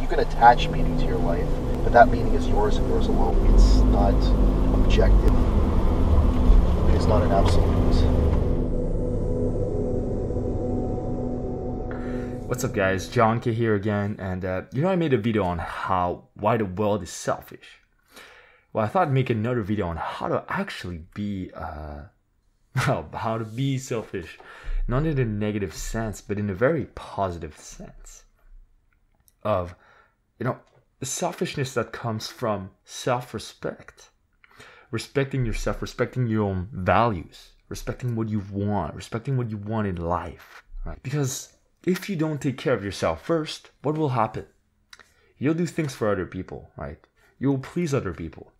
You can attach meaning to your life, but that meaning is yours and yours alone. It's not objective. It's not an absolute. What's up, guys? John K here again, and I made a video on why the world is selfish. Well, I thought I'd make another video on how to actually be how to be selfish, not in a negative sense, but in a very positive sense of the selfishness that comes from self-respect, respecting yourself, respecting your own values, respecting what you want, respecting what you want in life, right? Because if you don't take care of yourself first, what will happen? You'll do things for other people, right? You will please other people.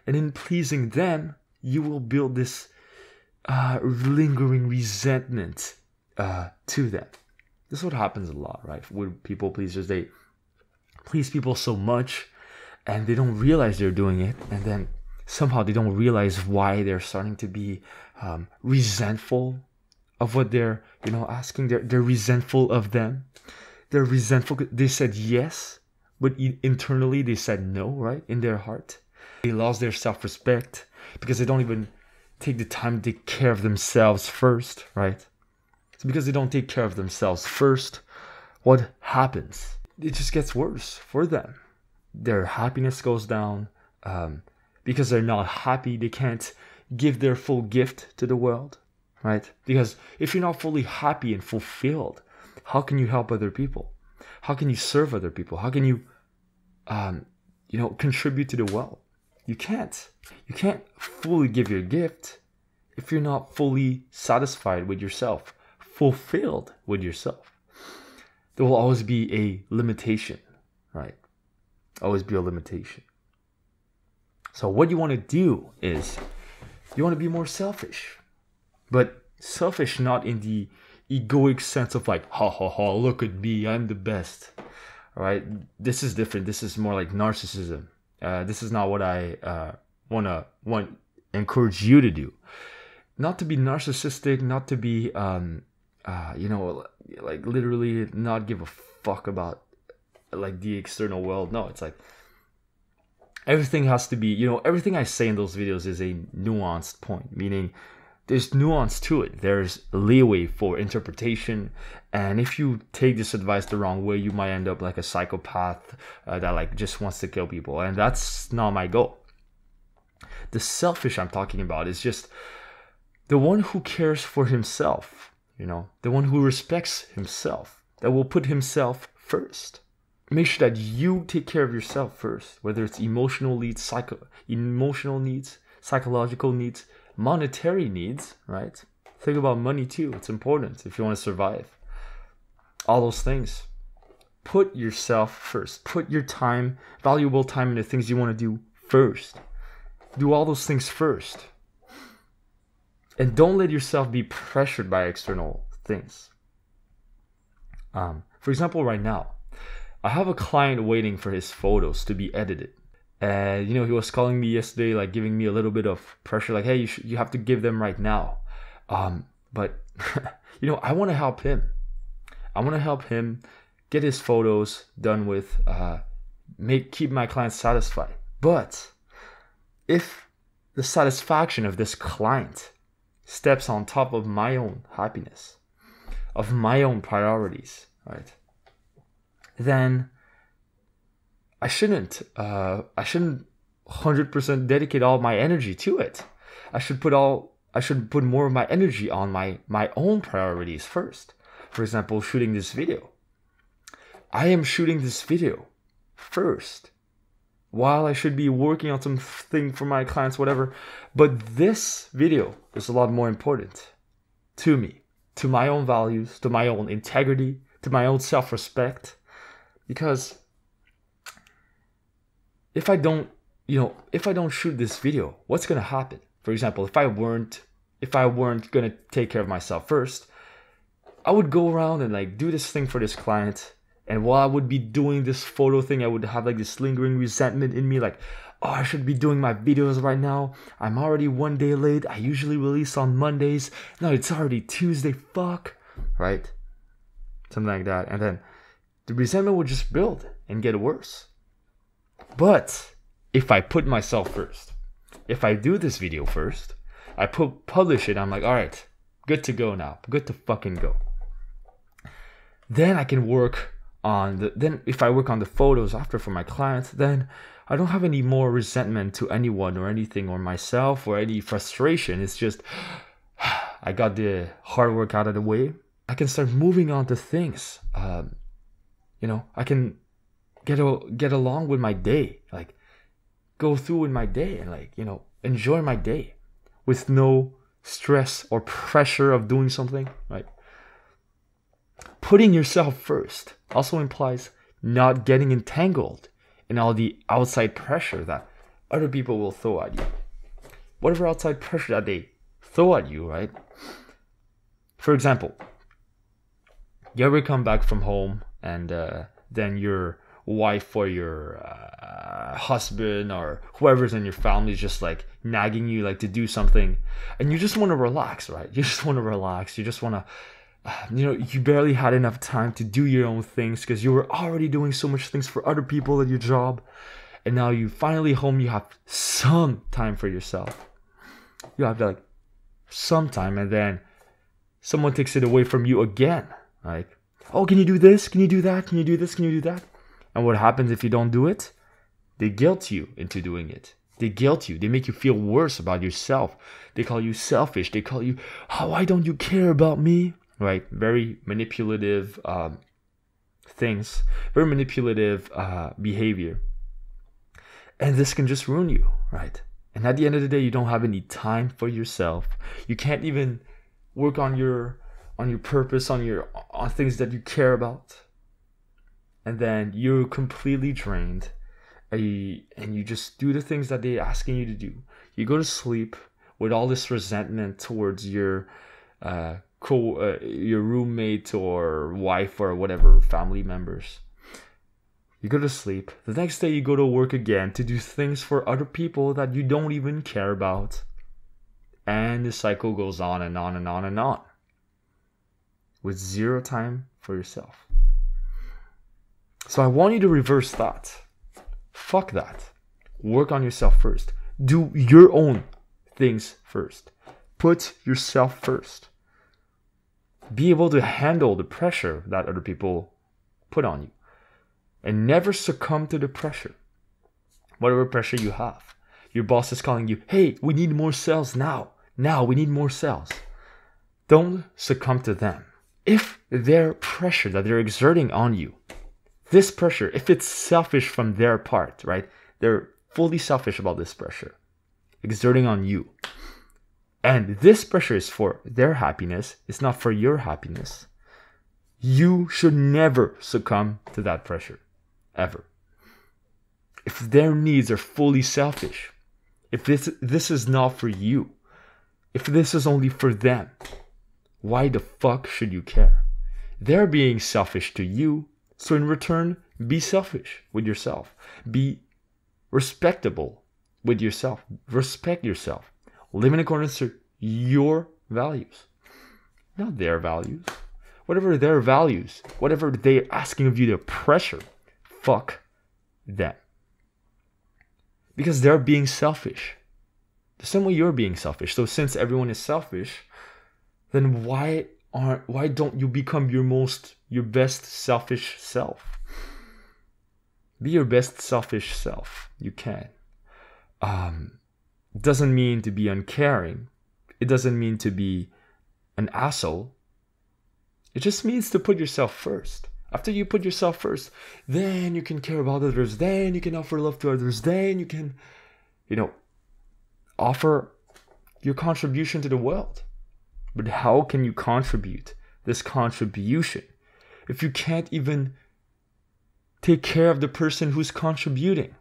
And in pleasing them, you will build this lingering resentment to them. This is what happens a lot, right? With people pleasers, they please people so much and they don't realize they're doing it. And then somehow they don't realize why they're starting to be resentful of what they're asking. They're resentful of them. They're resentful. They said yes, but internally they said no, right? In their heart, they lost their self-respect because they don't even take the time to take care of themselves first, right? So because they don't take care of themselves first, what happens? It just gets worse for them. Their happiness goes down because they're not happy. They can't give their full gift to the world. Right? Because if you're not fully happy and fulfilled, how can you help other people? How can you serve other people? How can you, contribute to the world? You can't. You can't fully give your gift if you're not fully satisfied with yourself, fulfilled with yourself. There will always be a limitation, right? Always be a limitation. So what you want to do is you want to be more selfish. But selfish not in the egoic sense of like, ha ha ha, look at me, I'm the best. All right, this is different. This is more like narcissism. This is not what I want encourage you to do. Not to be narcissistic, not to be like literally not give a fuck about like the external world. No, it's like everything has to be, everything I say in those videos is a nuanced point, meaning there's nuance to it. There's leeway for interpretation. And if you take this advice the wrong way, you might end up like a psychopath that like just wants to kill people. And that's not my goal. The selfish I'm talking about is just the one who cares for himself, the one who respects himself, that will put himself first. Make sure that you take care of yourself first, whether it's emotional needs, psychological needs, monetary needs, right? Think about money too. It's important if you want to survive. All those things. Put yourself first. Put your time, valuable time, into things you want to do first. Do all those things first. And don't let yourself be pressured by external things. For example, right now, I have a client waiting for his photos to be edited. And he was calling me yesterday, like giving me a little bit of pressure, like, hey, you have to give them right now. But I want to help him. I want to help him get his photos done with, keep my clients satisfied. But if the satisfaction of this client steps on top of my own happiness, of my own priorities, right, then I shouldn't 100% dedicate all my energy to it. I should put more of my energy on my own priorities first. For example, shooting this video. I am shooting this video first, while I should be working on something for my clients, whatever. But this video is a lot more important to me, to my own values, to my own integrity, to my own self-respect, because if I don't shoot this video, what's gonna happen? For example, if I weren't gonna take care of myself first, I would go around and like do this thing for this client, and while I would be doing this photo thing, I would have like this lingering resentment in me, like, oh, I should be doing my videos right now. I'm already one day late. I usually release on Mondays. No, it's already Tuesday. Fuck, right? Something like that, and then the resentment would just build and get worse. But if I put myself first, if I do this video first, I publish it, I'm like, all right, good to go now, good to fucking go. Then I can work on then if I work on the photos after for my clients, then I don't have any more resentment to anyone or anything or myself or any frustration. It's just, I got the hard work out of the way. I can start moving on to things. I can get along with my day, like go through with my day and enjoy my day with no stress or pressure of doing something, right? Putting yourself first also implies not getting entangled in all the outside pressure that other people will throw at you. Whatever outside pressure that they throw at you, right? For example, you ever come back from home and then your wife or your husband or whoever's in your family is just like nagging you like to do something, and you just want to relax, right? You just want to relax. You just want to you barely had enough time to do your own things because you were already doing so much things for other people at your job, and now you finally home, you have some time for yourself. You have like some time, and then someone takes it away from you again, like, oh, can you do this, can you do that, can you do this, can you do that? And what happens if you don't do it? They guilt you into doing it. They guilt you. They make you feel worse about yourself. They call you selfish. They call you, why don't you care about me? Right? Very manipulative things. Very manipulative behavior. And this can just ruin you, right? And at the end of the day, you don't have any time for yourself. You can't even work on your purpose, on things that you care about. And then you're completely drained. And you just do the things that they're asking you to do. You go to sleep with all this resentment towards your roommate or wife or whatever, family members. You go to sleep. The next day you go to work again to do things for other people that you don't even care about. And the cycle goes on and on and on and on. With zero time for yourself. So I want you to reverse that. Fuck that. Work on yourself first. Do your own things first. Put yourself first. Be able to handle the pressure that other people put on you. And never succumb to the pressure. Whatever pressure you have. Your boss is calling you, hey, we need more sales now. Now we need more sales. Don't succumb to them. If their pressure that they're exerting on you, this pressure, if it's selfish from their part, right? They're fully selfish about this pressure exerting on you. And this pressure is for their happiness. It's not for your happiness. You should never succumb to that pressure. Ever. If their needs are fully selfish, if this is not for you, if this is only for them, why the fuck should you care? They're being selfish to you. So in return, be selfish with yourself. Be respectable with yourself. Respect yourself. Live in accordance to your values, not their values. Whatever their values, whatever they're asking of you, the pressure, fuck them. Because they're being selfish. The same way you're being selfish. So since everyone is selfish, then why don't you become your best selfish self? Be your best selfish self. You can. It doesn't mean to be uncaring. It doesn't mean to be an asshole. It just means to put yourself first. After you put yourself first, then you can care about others. Then you can offer love to others. Then you can, offer your contribution to the world. But how can you contribute this contribution if you can't even take care of the person who's contributing?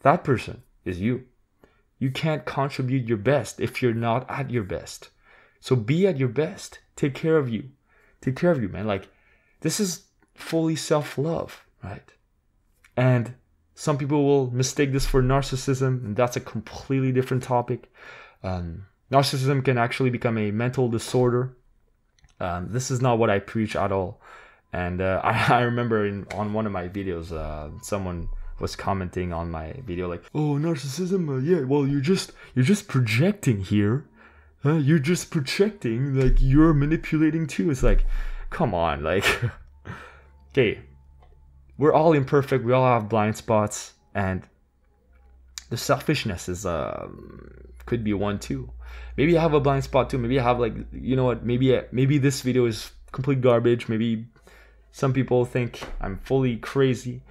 That person is you. You can't contribute your best if you're not at your best. So be at your best. Take care of you. Take care of you, man. Like, this is fully self-love, right? And some people will mistake this for narcissism, and that's a completely different topic. Narcissism can actually become a mental disorder. This is not what I preach at all. And I remember on one of my videos, someone was commenting on my video like, "Oh, narcissism, yeah, well, you're just projecting here. You're just projecting, like you're manipulating too." It's like, come on, like, okay, we're all imperfect, we all have blind spots, and the selfishness is could be one too. Maybe I have a blind spot too. Maybe I have, like, you know what, maybe this video is complete garbage. Maybe some people think I'm fully crazy,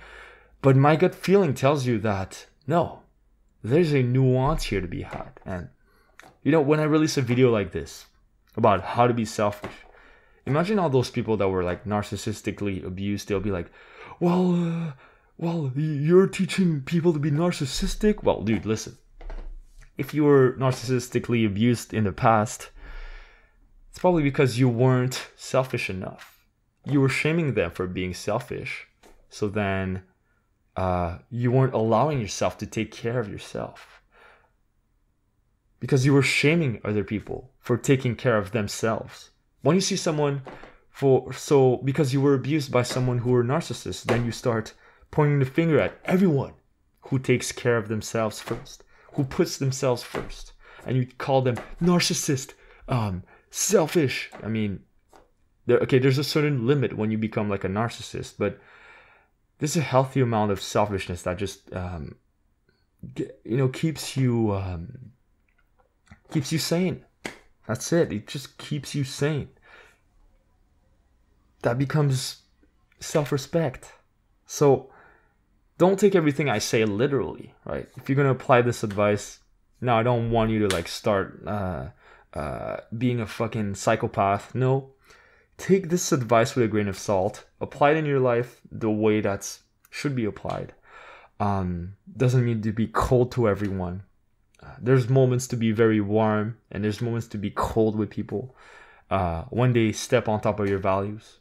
but my gut feeling tells you that no, there's a nuance here to be had. And you know, when I release a video like this about how to be selfish, imagine all those people that were like narcissistically abused. They'll be like, well, you're teaching people to be narcissistic. Well, dude, listen. If you were narcissistically abused in the past, it's probably because you weren't selfish enough. You were shaming them for being selfish. So then you weren't allowing yourself to take care of yourself, because you were shaming other people for taking care of themselves. When you see someone because you were abused by someone who were narcissists, then you start pointing the finger at everyone who takes care of themselves first, who puts themselves first, and you call them narcissist, selfish. I mean, there's a certain limit when you become like a narcissist, but there's a healthy amount of selfishness that just keeps you sane. That's it. It just keeps you sane. That becomes self-respect. So don't take everything I say literally, right? If you're gonna apply this advice, now I don't want you to like start being a fucking psychopath. No, take this advice with a grain of salt. Apply it in your life the way that should be applied. Doesn't mean to be cold to everyone. There's moments to be very warm, and there's moments to be cold with people when they step on top of your values.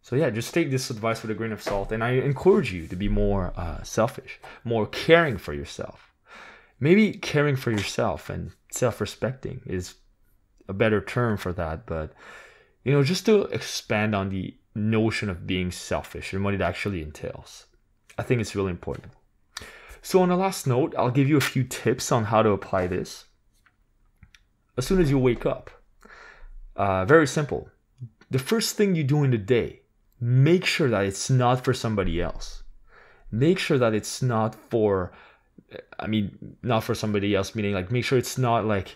So yeah, just take this advice with a grain of salt, and I encourage you to be more selfish, more caring for yourself. Maybe caring for yourself and self-respecting is a better term for that, but just to expand on the notion of being selfish and what it actually entails. I think it's really important. So on a last note, I'll give you a few tips on how to apply this. As soon as you wake up, very simple. The first thing you do in the day, make sure that it's not for somebody else. Make sure that it's not for somebody else, meaning like make sure it's not like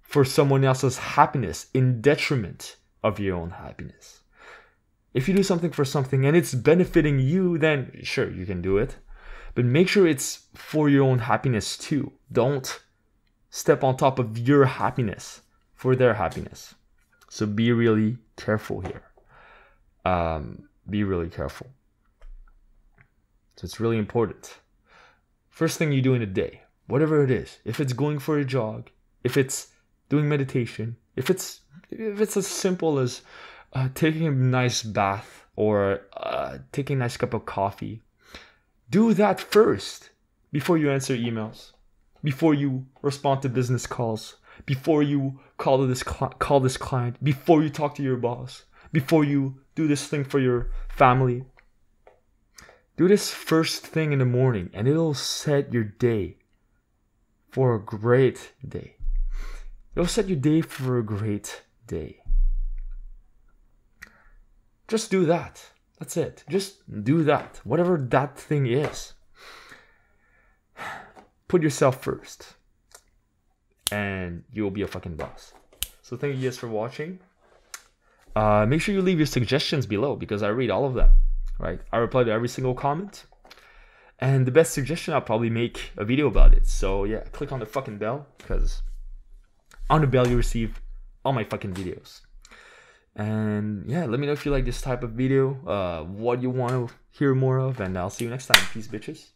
for someone else's happiness in detriment of your own happiness. If you do something for something and it's benefiting you, then sure, you can do it. But make sure it's for your own happiness too. Don't step on top of your happiness for their happiness. So be really careful here. Be really careful. So it's really important. First thing you do in a day, whatever it is, if it's going for a jog, if it's doing meditation, if it's as simple as taking a nice bath or taking a nice cup of coffee, do that first before you answer emails, before you respond to business calls, before you call this client, before you talk to your boss, before you do this thing for your family. Do this first thing in the morning, and it'll set your day for a great day. It'll set your day for a great day. Just do that. That's it. Just do that. Whatever that thing is. Put yourself first. And you'll be a fucking boss. So thank you guys for watching. Make sure you leave your suggestions below, because I read all of them. Right? I reply to every single comment. And the best suggestion, I'll probably make a video about it. So yeah, click on the fucking bell, because on the bell you receive all my fucking videos. And yeah, let me know if you like this type of video, what you want to hear more of, and I'll see you next time. Peace, bitches.